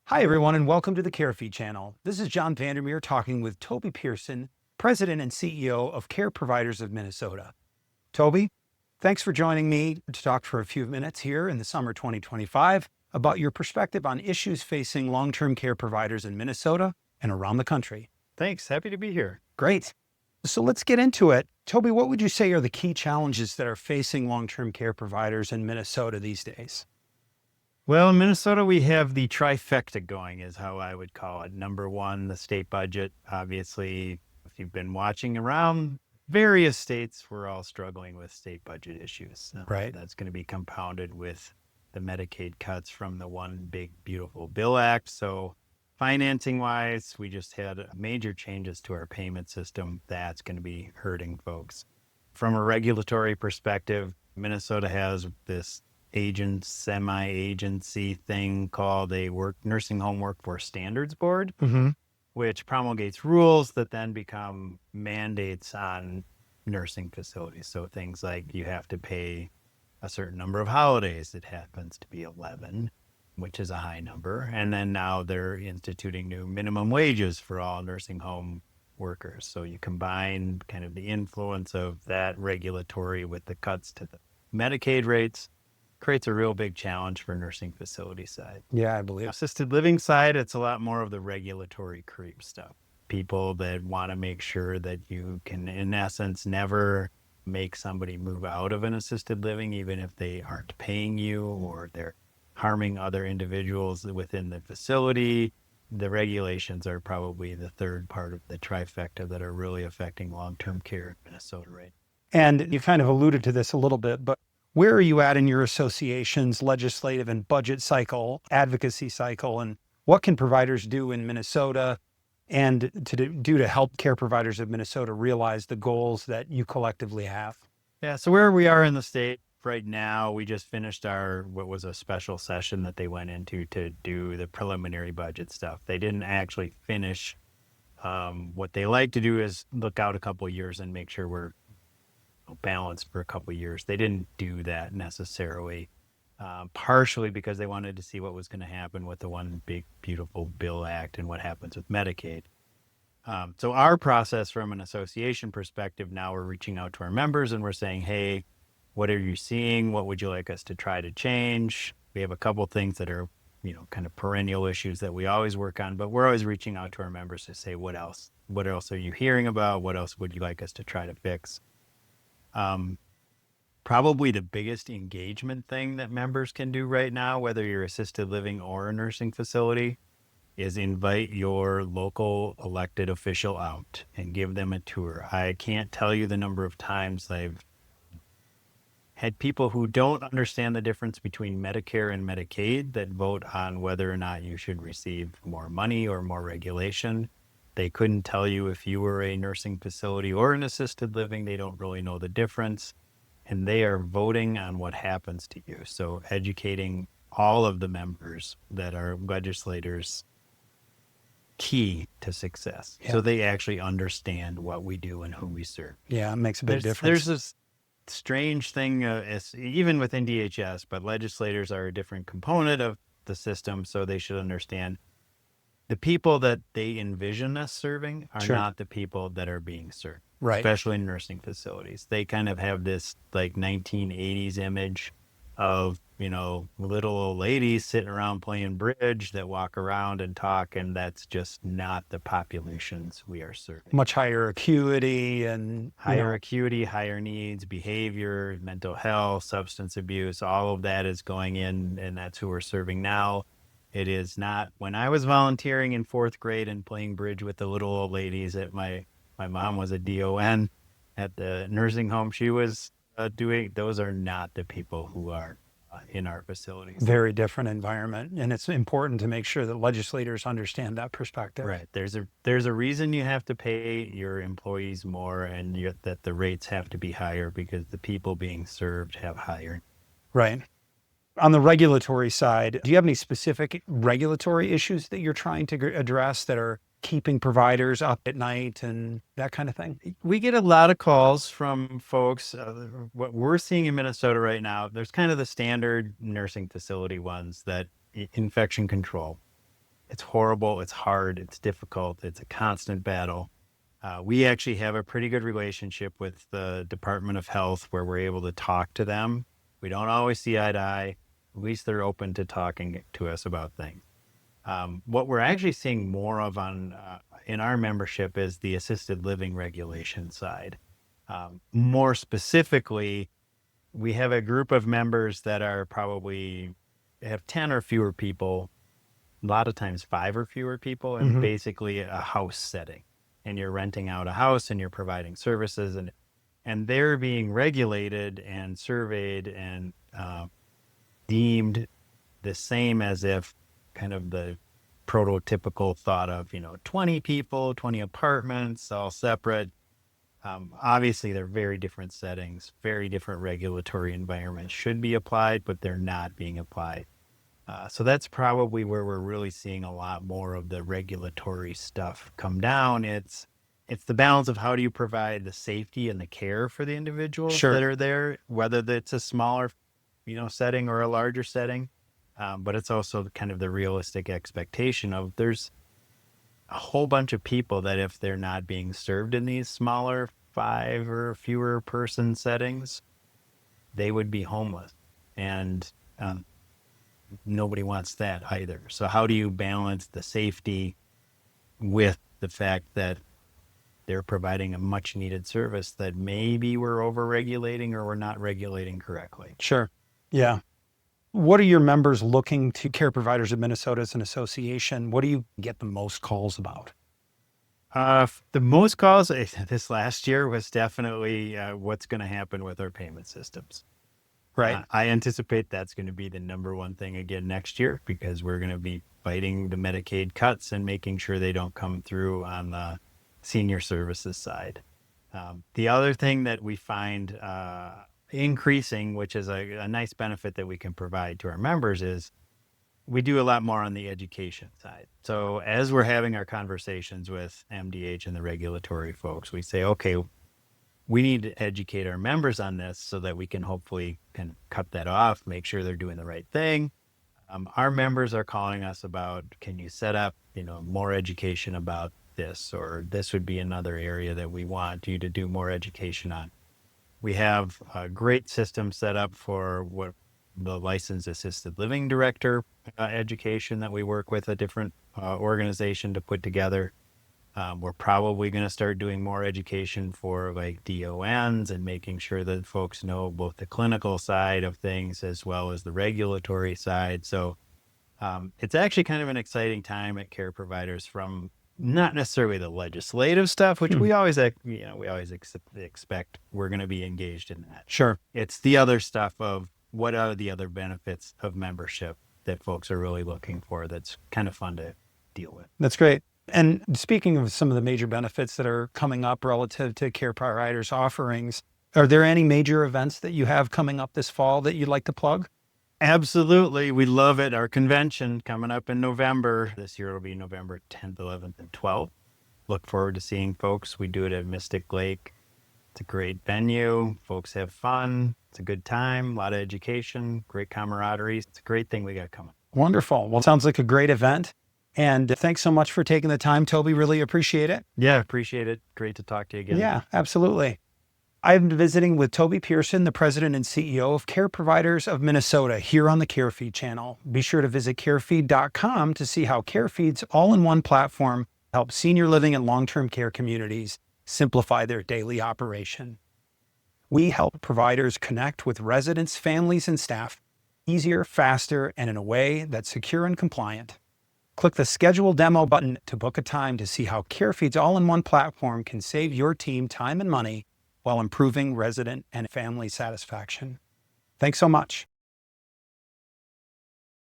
Hi, everyone, and welcome to the Carefeed Channel. This is Vander Meer talking with Toby Pearson, President and CEO of Care Providers of Minnesota. Toby, thanks for joining me to talk for a few minutes here in the summer 2025 about your perspective on issues facing long-term care providers in Minnesota and around the country. Thanks. Happy to be here. Great. So let's get into it. Toby, what would you say are the key challenges that are facing long-term care providers in Minnesota these days? Well, in Minnesota, we have the trifecta going, is how I would call it. Number one, the state budget. Obviously, if you've been watching around various states, we're all struggling with state budget issues. Right. That's going to be compounded with the Medicaid cuts from the One Big Beautiful Bill Act. So financing wise, we just had major changes to our payment system. That's going to be hurting folks. From a regulatory perspective, Minnesota has this semi-agency thing called a Nursing Home Workforce Standards Board, which promulgates rules that then become mandates on nursing facilities. So things like you have to pay a certain number of holidays. It happens to be 11, which is a high number. And then now they're instituting new minimum wages for all nursing home workers. So you combine kind of the influence of that regulatory with the cuts to the Medicaid rates, creates a real big challenge for nursing facility side. Yeah, I believe. Assisted living side, it's a lot more of the regulatory creep stuff. People that want to make sure that you can, in essence, never make somebody move out of an assisted living, even if they aren't paying you or they're harming other individuals within the facility. The regulations are probably the third part of the trifecta that are really affecting long-term care in Minnesota right now. And you kind of alluded to this a little bit, but where are you at in your association's legislative and budget cycle, advocacy cycle, and what can providers do in Minnesota and to help care providers of Minnesota realize the goals that you collectively have? Yeah, so where we are in the state right now, we just finished what was a special session that they went into to do the preliminary budget stuff. They didn't actually finish. What they like to do is look out a couple of years and make sure we're balanced for a couple of years. They didn't do that necessarily, partially because they wanted to see what was going to happen with the One Big Beautiful Bill Act and what happens with Medicaid. So our process from an association perspective, now we're reaching out to our members and we're saying, hey, what are you seeing? What would you like us to try to change? We have a couple of things that are, kind of perennial issues that we always work on, but we're always reaching out to our members to say, what else? What else are you hearing about? What else would you like us to try to fix? Probably the biggest engagement thing that members can do right now, whether you're assisted living or a nursing facility, is invite your local elected official out and give them a tour. I can't tell you the number of times I've had people who don't understand the difference between Medicare and Medicaid that vote on whether or not you should receive more money or more regulation. They couldn't tell you if you were a nursing facility or an assisted living. They don't really know the difference. And they are voting on what happens to you. So educating all of the members that are legislators, key to success. Yeah. So they actually understand what we do and who we serve. Yeah, it makes a big difference. There's this strange thing, even within DHS, but legislators are a different component of the system. So they should understand the people that they envision us serving are not the people that are being served, right? Especially in nursing facilities. They kind of have this like 1980s image of, little old ladies sitting around playing bridge that walk around and talk, and that's just not the populations we are serving. Much higher acuity and acuity, higher needs, behavior, mental health, substance abuse, all of that is going in, and that's who we're serving now. It is not. When I was volunteering in fourth grade and playing bridge with the little old ladies at my mom was a DON at the nursing home she was doing, those are not the people who are in our facilities. Very different environment. And it's important to make sure that legislators understand that perspective. Right. There's a reason you have to pay your employees more and that the rates have to be higher because the people being served have higher. Right. On the regulatory side, do you have any specific regulatory issues that you're trying to address that are keeping providers up at night and that kind of thing? We get a lot of calls from folks. What we're seeing in Minnesota right now, there's kind of the standard nursing facility ones that infection control. It's horrible. It's hard. It's difficult. It's a constant battle. We actually have a pretty good relationship with the Department of Health where we're able to talk to them. We don't always see eye to eye. At least they're open to talking to us about things. What we're actually seeing more of in our membership is the assisted living regulation side. More specifically, we have a group of members that are probably have 10 or fewer people, a lot of times 5 or fewer people, and basically a house setting. And you're renting out a house and you're providing services, and they're being regulated and surveyed and deemed the same as if kind of the prototypical thought of, 20 people, 20 apartments, all separate. Obviously, they're very different settings, very different regulatory environments should be applied, but they're not being applied. So that's probably where we're really seeing a lot more of the regulatory stuff come down. It's the balance of how do you provide the safety and the care for the individuals Sure. that are there, whether it's a smaller, setting or a larger setting. But it's also kind of the realistic expectation of there's a whole bunch of people that if they're not being served in these smaller 5 or fewer person settings, they would be homeless. And nobody wants that either. So how do you balance the safety with the fact that they're providing a much needed service that maybe we're over-regulating or we're not regulating correctly? Sure. Yeah. What are your members looking to Care Providers of Minnesota as an association? What do you get the most calls about? The most calls this last year was definitely what's going to happen with our payment systems. Right. I anticipate that's going to be the number one thing again next year because we're going to be fighting the Medicaid cuts and making sure they don't come through on the senior services side. The other thing that we find increasing, which is a nice benefit that we can provide to our members, is we do a lot more on the education side. So as we're having our conversations with MDH and the regulatory folks, we say, okay, we need to educate our members on this so that we can hopefully cut that off, make sure they're doing the right thing. Our members are calling us about, can you set up, more education about this, or this would be another area that we want you to do more education on. We have a great system set up for what the licensed assisted living director education that we work with a different organization to put together. We're probably going to start doing more education for like DONs and making sure that folks know both the clinical side of things as well as the regulatory side. So it's actually kind of an exciting time at Care Providers, from not necessarily the legislative stuff, which we always expect we're going to be engaged in that. Sure. It's the other stuff of what are the other benefits of membership that folks are really looking for. That's kind of fun to deal with. That's great. And speaking of some of the major benefits that are coming up relative to Care Providers offerings, are there any major events that you have coming up this fall that you'd like to plug? Absolutely. We love it. Our convention coming up in November. This year it'll be November 10th, 11th, and 12th. Look forward to seeing folks. We do it at Mystic Lake. It's a great venue. Folks have fun. It's a good time, a lot of education, great camaraderie. It's a great thing we got coming. Wonderful. Well, it sounds like a great event. And thanks so much for taking the time, Toby. Really appreciate it. Yeah, appreciate it. Great to talk to you again. Yeah, absolutely. I've been visiting with Toby Pearson, the president and CEO of Care Providers of Minnesota, here on the Carefeed Channel. Be sure to visit carefeed.com to see how Carefeed's all-in-one platform helps senior living and long-term care communities simplify their daily operation. We help providers connect with residents, families, and staff easier, faster, and in a way that's secure and compliant. Click the Schedule Demo button to book a time to see how Carefeed's all-in-one platform can save your team time and money while improving resident and family satisfaction. Thanks so much.